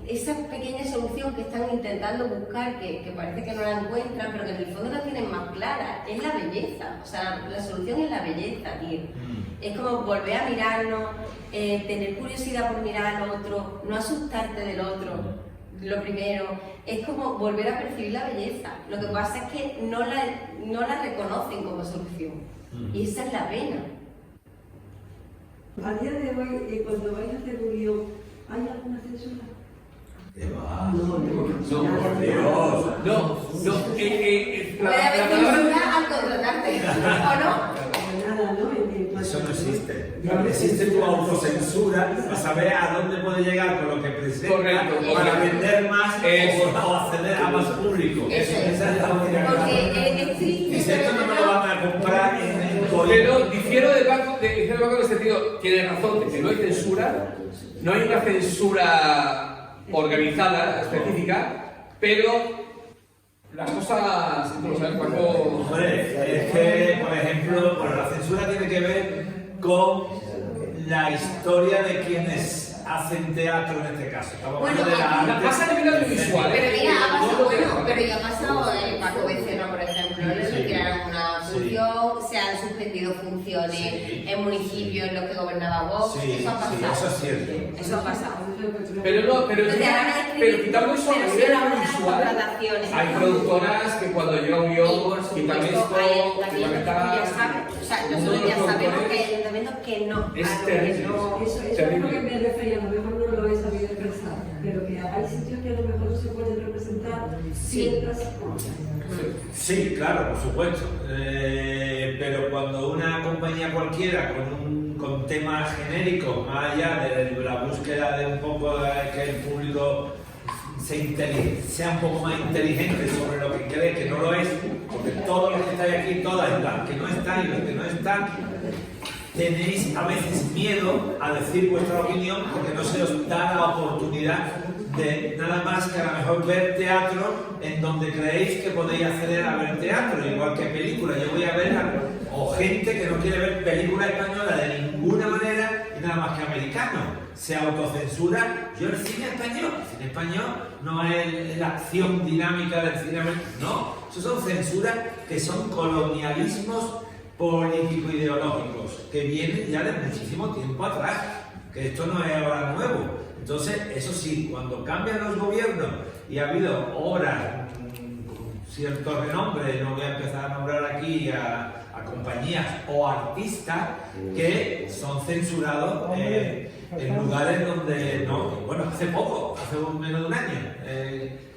esa pequeña solución que están intentando buscar, que parece que no la encuentran, pero que en el fondo la tienen más clara, es la belleza. O sea, la solución es la belleza, tío. Es como volver a mirarnos, tener curiosidad por mirar al otro, no asustarte del otro, lo primero. Es como volver a percibir la belleza. Lo que pasa es que no la reconocen como solución. Y esa es la pena. A día de hoy, cuando vais a hacer un guión, ¿hay alguna censura? ¿Qué va? No, por Dios. Puede haber censura al contratarte, ¿o no? Nada, ¿no? Eso no existe. Existe tu autocensura para saber a dónde puede llegar con lo que presenta Correcto. para vender más Eso. o acceder a más público. Eso es. Esa es la única cosa. Porque es triste. Y esto no me lo van a comprar en Pero difiero de Paco en el sentido, tiene razón, que no hay censura, no hay una censura organizada, específica, pero las cosas, tú lo sabes, Paco. Hombre, es que, por ejemplo, bueno, la censura tiene que ver con la historia de quienes hacen teatro en este caso. Estamos Bueno, hablando de la La arte. pasa a nivel audiovisual, Pero mira, ha pasado, No lo bueno, tengo. pero ya ha pasado en Paco Becerra, por ejemplo, le Sí. retiraron una Sí. función, se han suspendido funciones Sí. en municipios en los que gobernaba Vox, Sí, eso ha sí, pasado. eso es cierto. Eso ha pasado. Pero no, Entonces, ahora hay que pero quitando eso a pero sí nivel a la hora de las audiovisual, contrataciones. hay productoras que cuando llega un Y guión por quitan supuesto, esto, hay quitan ayuntamientos que ya saben, o sea, nosotros ya sabemos que hay ayuntamientos que no. Es a lo terrible. que no- Eso es lo que me refería, a lo mejor no lo he sabido expresar, pero que hay sitios que a lo mejor no se pueden representar ciertas cosas. Sí, claro, por supuesto. Pero cuando una compañía cualquiera con temas genéricos, más allá de la búsqueda de un poco que el público sea un poco más inteligente sobre lo que cree que no lo es, porque todos los que estáis aquí, todas están, que no están y los que no están, tenéis a veces miedo a decir vuestra opinión porque no se os da la oportunidad de nada más que a lo mejor ver teatro en donde creéis que podéis acceder a ver teatro, igual que películas. Yo voy a ver o gente que no quiere ver película española de ninguna manera y nada más que americano. Se autocensura. Yo el cine español no es la acción dinámica del cine americano, no. Eso son censuras que son colonialismos político-ideológicos que vienen ya de muchísimo tiempo atrás, que esto no es ahora nuevo. Entonces, eso sí, cuando cambian los gobiernos y ha habido obras con cierto renombre, no voy a empezar a nombrar aquí a compañías o artistas que son censurados en lugares donde no. Bueno, hace poco, hace menos de un año,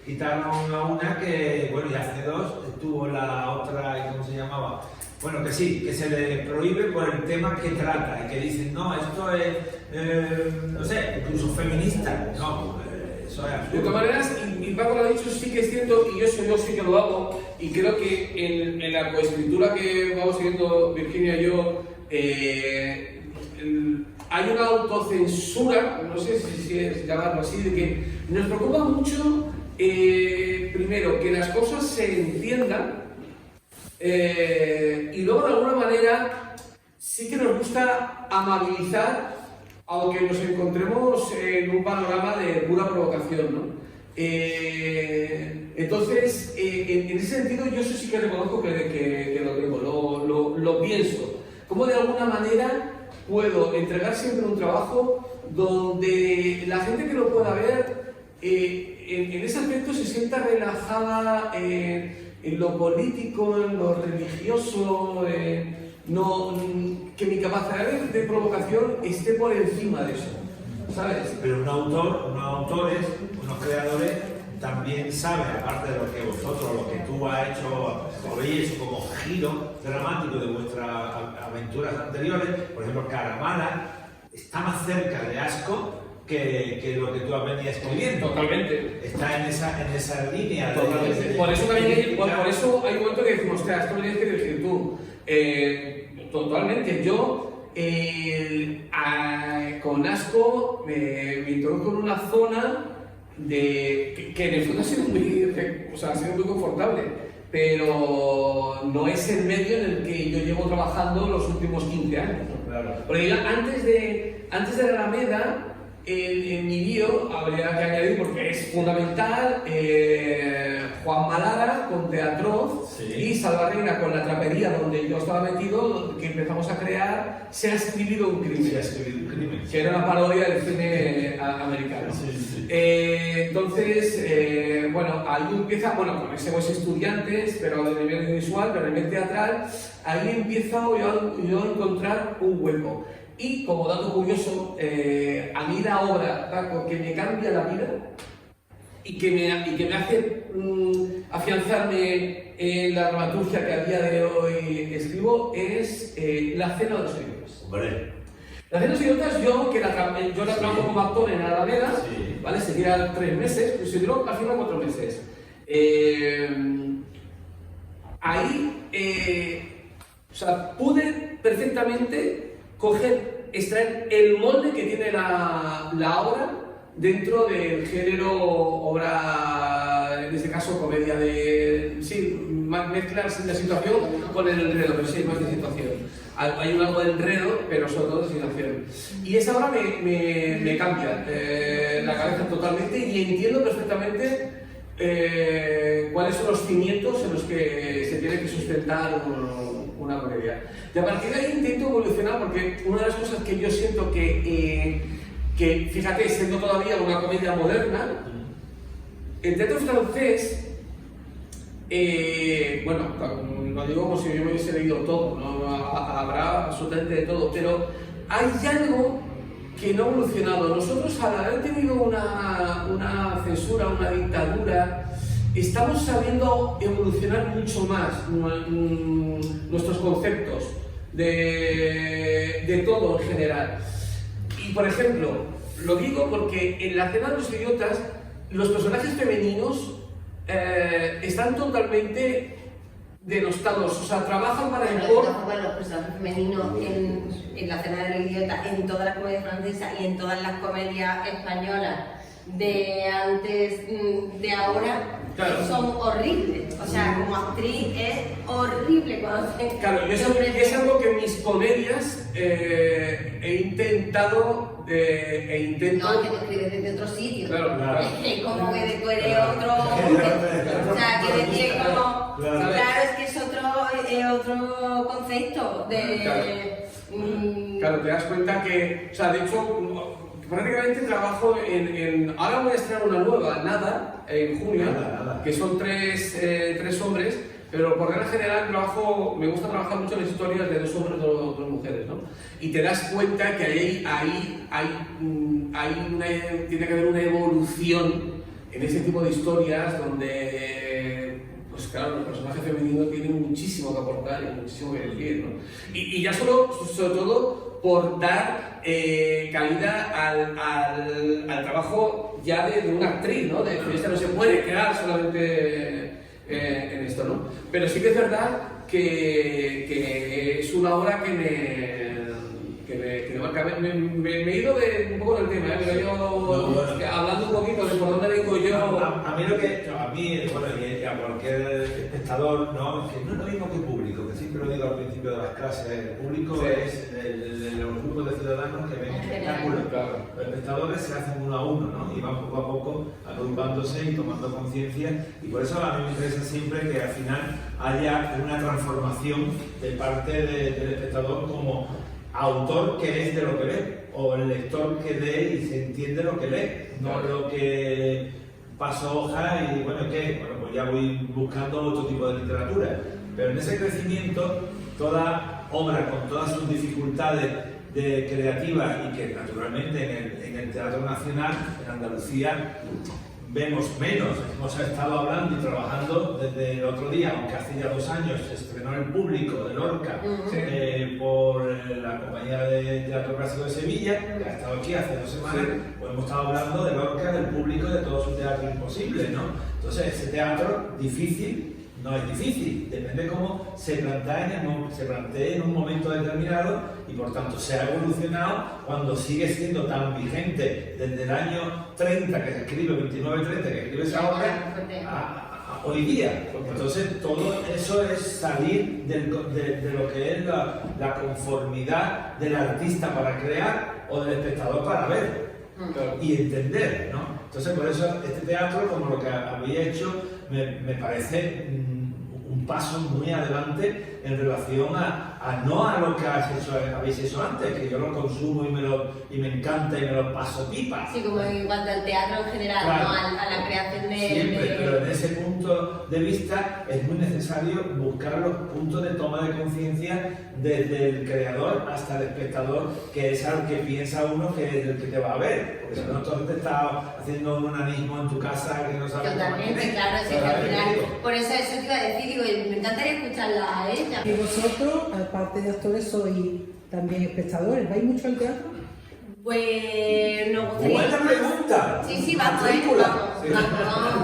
quitaron a una que, bueno, y hace dos estuvo la otra, ¿cómo se llamaba? Bueno, que sí, que se le prohíbe por el tema que trata y que dicen, no, esto es, no sé, incluso feminista. No, eso es De absurdo. todas maneras, y Paco lo ha dicho, sí que es cierto, y yo sí que lo hago, y creo que en la coescritura que vamos siguiendo Virginia y yo, hay una autocensura, no sé si es llamarlo así, de que nos preocupa mucho, primero, que las cosas se entiendan, y luego de alguna manera sí que nos gusta amabilizar, aunque nos encontremos en un panorama de pura provocación, ¿no? Entonces, en ese sentido, yo eso sí que reconozco que lo tengo, lo pienso. Cómo de alguna manera puedo entregar siempre un trabajo donde la gente que lo pueda ver, en ese aspecto se sienta relajada en lo político, en lo religioso, que mi capacidad de provocación esté por encima de eso, ¿sabes? Pero unos autores, unos creadores, también saben, aparte de lo que vosotros, lo que tú has hecho, habéis hecho como giro dramático de vuestras aventuras anteriores, por ejemplo, Caramala, está más cerca de Asco que lo que tú has venido escribiendo. Totalmente. Está en esa línea. Totalmente. Por eso también por eso hay un momento que decimos, ostras, esto lo tienes que dirigir tú. Totalmente. Yo con Asco me introduzco en una zona que en el fondo ha sido muy confortable, pero no es el medio en el que yo llevo trabajando los últimos 15 años, ¿no? Claro. Porque yo antes de la Alameda, en mi bio habría que añadir, porque es fundamental, Juan Malara con Teatroz, Sí. y Salva Reina con La Trapería, donde yo estaba metido, que empezamos a crear Se ha escribido un crimen. Se ha escribido un crimen. Que era una parodia del cine americano. Sí, sí. Entonces, bueno, ahí empieza, bueno, con ese pues estudiantes, pero a nivel visual, pero a nivel teatral, ahí empiezo yo a encontrar un hueco. Y como dato curioso, a mí la obra, Paco, que me cambia la vida y que me hace afianzarme en la dramaturgia que a día de hoy escribo es La Cena de los Idiotas. Hombre. La Cena de los Idiotas, yo la trabajo como actor en Alameda, Sí. ¿vale? Se tira 3 meses, pues se tiró al final 4 meses. Ahí, o sea, pude perfectamente extraer el molde que tiene la obra dentro del género obra en este caso comedia de... Sí, mezclas la situación con el enredo, pero sí es más de situación. Hay un algo de enredo, pero sobre todo de situación. Y esa obra me cambia la cabeza totalmente y entiendo perfectamente cuáles son los cimientos en los que se tiene que sustentar una comedia. Y a partir de ahí intento evolucionar porque una de las cosas que yo siento que fíjate, siendo todavía una comedia moderna, el teatro francés, bueno, lo digo como si yo me hubiese leído todo, ¿no? Habrá absolutamente de todo, pero hay algo que no ha evolucionado. Nosotros, al haber tenido una censura, una dictadura, estamos sabiendo evolucionar mucho más nuestros conceptos de todo en general. Y por ejemplo, lo digo porque en La Cena de los Idiotas los personajes femeninos están totalmente denostados, o sea, trabajan para el Bueno, los personajes femeninos en La Cena del Idiota, en todas las comedias francesas y en todas las comedias españolas de antes, de ahora, claro, son horribles. O sea, como actriz es horrible cuando hacen... Claro, es algo que en mis comedias he intentado intento... No, que tú escribes desde otro sitio. Claro. Como que tú eres otro... O sea, que decir como... Claro, es que es otro concepto de... Claro, te das cuenta que... O sea, de hecho, prácticamente trabajo ahora voy a estrenar una nueva, Nada, en junio, que son tres hombres, pero por regla general me gusta trabajar mucho en las historias de dos hombres o dos mujeres, ¿no? Y te das cuenta que tiene que haber una evolución en ese tipo de historias donde, pues claro, los personajes femeninos tienen muchísimo que aportar y muchísimo que decir, ¿no? Y ya sobre todo por dar cabida al trabajo ya de una actriz, ¿no? De que esta no se puede quedar solamente en esto, ¿no? Pero sí que es verdad que es una obra que me marca. Me he ido un poco del tema, pero yo hablando un poquito de por dónde vengo yo... A mí, bueno, y a cualquier espectador, ¿no? Es que no es lo mismo que el público, que siempre lo digo al principio de las clases, el público es los grupos de ciudadanos que ven el espectáculo. Claro. Los espectadores se hacen uno a uno, ¿no? Y van poco a poco agrupándose y tomando conciencia, y por eso a mí me interesa siempre que al final haya una transformación de parte del espectador como autor que es de lo que lee, o el lector que lee y se entiende lo que lee, no lo que paso hoja y bueno, ¿qué? Bueno, pues ya voy buscando otro tipo de literatura. Pero en ese crecimiento, toda obra con todas sus dificultades creativas y que naturalmente en el Teatro Nacional, en Andalucía, vemos menos. Hemos estado hablando y trabajando desde el otro día, aunque hace ya 2 años se estrenó el público de Lorca por la compañía de Teatro Clásico de Sevilla, que ha estado aquí hace 2 semanas, pues hemos estado hablando de Lorca, del público, de todo su teatro imposible, ¿no? Entonces, ese teatro difícil no es difícil, depende de cómo se plantee en un momento determinado y por tanto se ha evolucionado cuando sigue siendo tan vigente desde el año 30 que se escribe, 29-30 que escribe esa obra, a hoy día. Entonces todo eso es salir de lo que es la conformidad del artista para crear o del espectador para ver y entender, ¿no? Entonces por eso este teatro, como lo que había hecho, me parece un paso muy adelante en relación no a lo que habéis hecho antes, que yo lo consumo y me encanta y me lo paso pipa. Sí, como en cuanto al teatro en general, claro, ¿no? A la creación de... Siempre, pero en ese punto de vista es muy necesario buscar los puntos de toma de conciencia desde el creador hasta el espectador, que es al que piensa uno que es el que te va a ver, porque si no entonces te está haciendo un onanismo en tu casa que no sabes. Totalmente, claro, sí, al final, por eso te iba a decir, digo, me encantaría escucharla a ella. Y vosotros, aparte de actores, sois también espectadores, ¿vais mucho al teatro? Pues nos gustaría... ¡Buena pregunta! Sí, vamos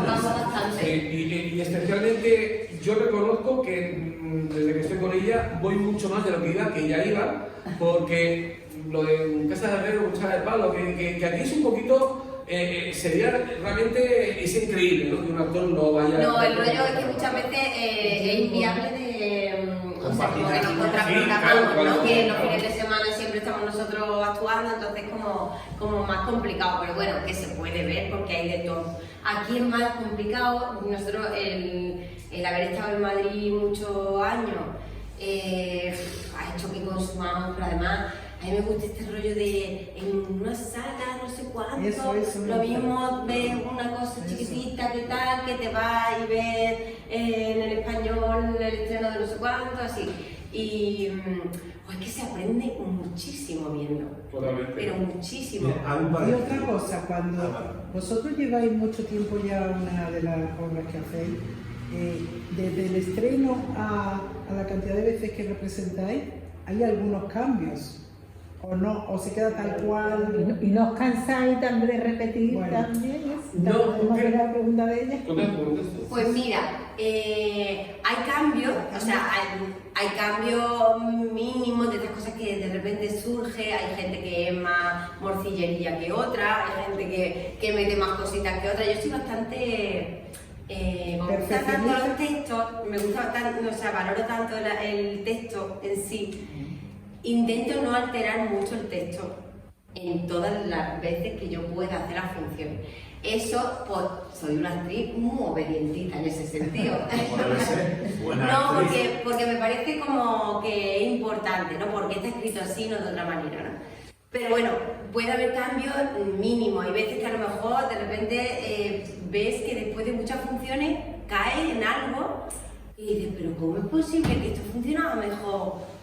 bastante. Y especialmente yo reconozco que desde que estoy con ella voy mucho más de lo que ella iba, porque lo de Casa de Herrero, Cuchara de Palo, que aquí es un poquito sería realmente, es increíble, ¿no? Que un actor no vaya... No, el rollo es que muchas veces es inviable de... o sea, como que nos contraprogramamos, claro, ¿no? Que los claro. fines de semana siempre estamos nosotros actuando, entonces como más complicado, pero bueno, que se puede ver porque hay de todo. Aquí es más complicado, nosotros el haber estado en Madrid muchos años ha hecho que consumamos, pero además a mí me gusta este rollo de en una sala, no sé cuánto, Eso, lo mismo ves una cosa chiquitita que tal, que te va y ves en el español el estreno de no sé cuánto, así. Y es que se aprende muchísimo viendo, Totalmente. pero muchísimo. Mira, hago un par Y de- otra cosa, cuando vosotros lleváis mucho tiempo ya una de las obras que hacéis, desde el estreno a la cantidad de veces que representáis, ¿hay algunos cambios? ¿O no? ¿O se queda tal cual? ¿Y no os cansáis también de repetir Bueno. también? No, ¿Podemos ver la pregunta de ella? Pues mira, hay cambios, o sea, hay cambios mínimos de estas cosas que de repente surge, hay gente que es más morcillería que otra, hay gente que mete más cositas que otra. Yo soy bastante... me gustan tanto los textos, me gusta tanto, o sea, valoro tanto el texto en sí. Intento no alterar mucho el texto en todas las veces que yo pueda hacer la función. Eso, pues, soy una actriz muy obedientita en ese sentido. Como debe ser, buena No, actriz. porque me parece como que es importante, ¿no? Porque está escrito así, no de otra manera, ¿no? Pero bueno, puede haber cambios mínimos. Hay veces que a lo mejor de repente ves que después de muchas funciones caes en algo y dices, pero ¿cómo es posible que esto funcionaba mejor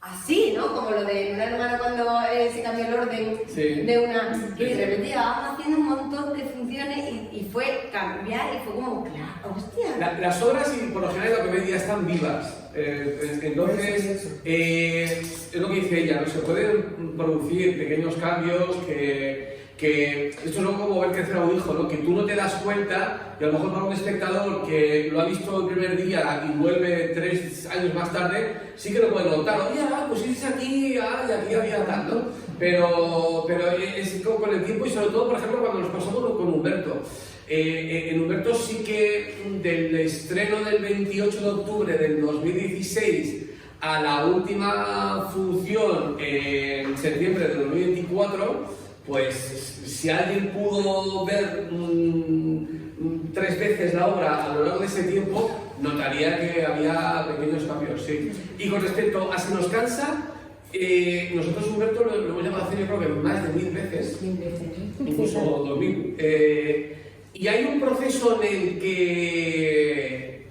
así, ¿no? Como lo de una hermana cuando se cambió el orden Sí. de una... Sí. Y de repente llevábamos haciendo un montón de funciones y fue cambiar y fue como, claro, hostia. Las obras, y por lo general, lo que ves ya están vivas. Entonces, es lo que dice ella, ¿no? Se pueden producir pequeños cambios que esto es luego como ver crecer a un hijo, ¿no? Que tú no te das cuenta y a lo mejor para un espectador que lo ha visto el primer día y vuelve 3 años más tarde, sí que lo puede notar. Oye, pues es aquí, y aquí había tanto. Pero es como con el tiempo y sobre todo, por ejemplo, cuando nos pasamos con Humberto. En Humberto sí que del estreno del 28 de octubre del 2016 a la última función en septiembre de 2024, pues si alguien pudo ver 3 veces la obra a lo largo de ese tiempo, notaría que había pequeños cambios, sí. Y con respecto a Si nos cansa, nosotros Humberto lo hemos llamado a hacer yo creo que más de 1000 veces, incluso 2000. Y hay un proceso en el que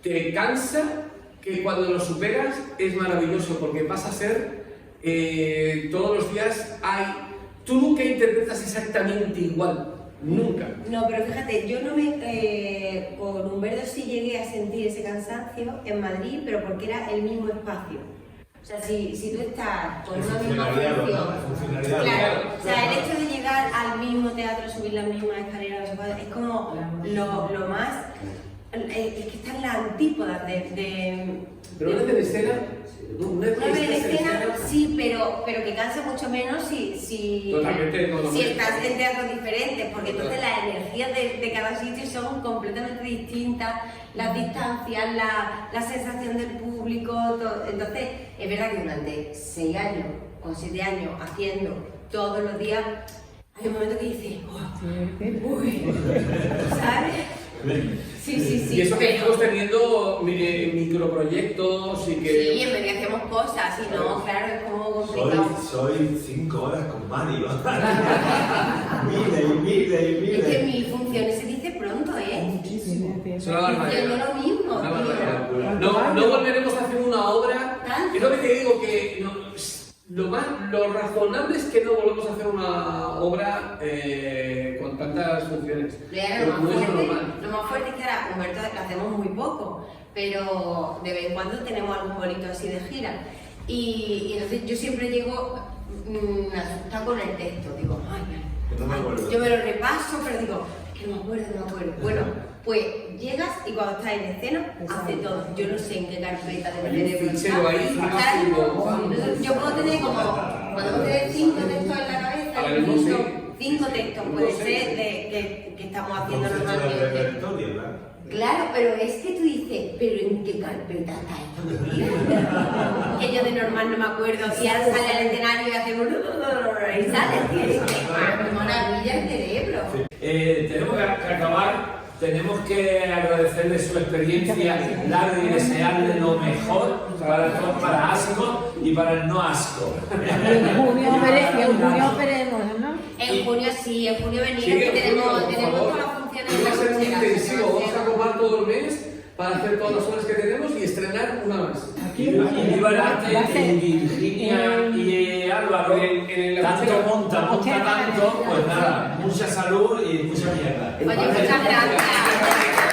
te cansa, que cuando lo superas es maravilloso, porque pasa a ser todos los días tú nunca interpretas exactamente igual, nunca. No, pero fíjate, yo no me... con Humberto sí llegué a sentir ese cansancio en Madrid, pero porque era el mismo espacio. O sea, si tú estás con una misma Funcionalidad, función... ¿no? Funcionalidad. Claro, o sea, el hecho de llegar al mismo teatro, subir las mismas escaleras, es como lo más... Es que está en la antípoda de Pero una escena, una escena, sí, pero que cansa mucho menos si estás en teatros diferentes, porque entonces las energías de cada sitio son completamente distintas, las distancias, la sensación del público, todo. Entonces, es verdad que durante 6 años o 7 años haciendo todos los días, hay un momento que dices, uy, ¿sabes? Sí. Y eso que estamos teniendo microproyectos y que... Sí, en medio hacemos cosas, y no, claro, es como complicado. Soy 5 horas con Mario. Mide. Es que mi función se dice pronto, ¿eh? Muchísimo. Es una barbaridad. Haciendo lo mismo, Una tío. barbaridad. No volveremos a hacer una obra. ¿Tanto? Es lo que te digo, que lo razonable es que no volvamos a hacer una obra con tantas funciones. Lo No es normal. más fuerte es que ahora Humberto lo hacemos muy poco, pero de vez en cuando tenemos algún bolito así de gira. Y entonces yo siempre llego asustada con el texto, digo, No me acuerdo. yo me lo repaso, pero digo, es que no me acuerdo. Bueno, pues llegas y cuando estás en escena, hace todo. Yo no sé en qué carpeta de Hay un fichero ahí, Yo puedo tener como, podemos tener 5 textos en la cabeza, A ver, incluso sí. 5 textos puede ser que estamos haciendo Concepto de normalmente. repertorio, ¿verdad? Claro, pero es que tú dices, ¿pero en qué carpeta está esto metido? Que yo de normal no me acuerdo, y ahora sale al escenario y hace y sale, tío, y dices, ¡ah, qué maravilla el cerebro! Tenemos que acabar, tenemos que agradecerle su experiencia larga y desearle lo mejor para todos, para Asco y para el no Asco. En junio veremos, ¿no? En junio sí, en junio venimos, Sigue, que tenemos por todas favor. las funciones Va a ser muy de la intensivo, cochera, vamos a cobrar todo el mes para hacer todas las horas que tenemos y estrenar una más. Y viva el arte, y Virginia y Álvaro, tanto monta tanto, pues nada, mucha salud y mucha mierda. Oye, muchas gracias.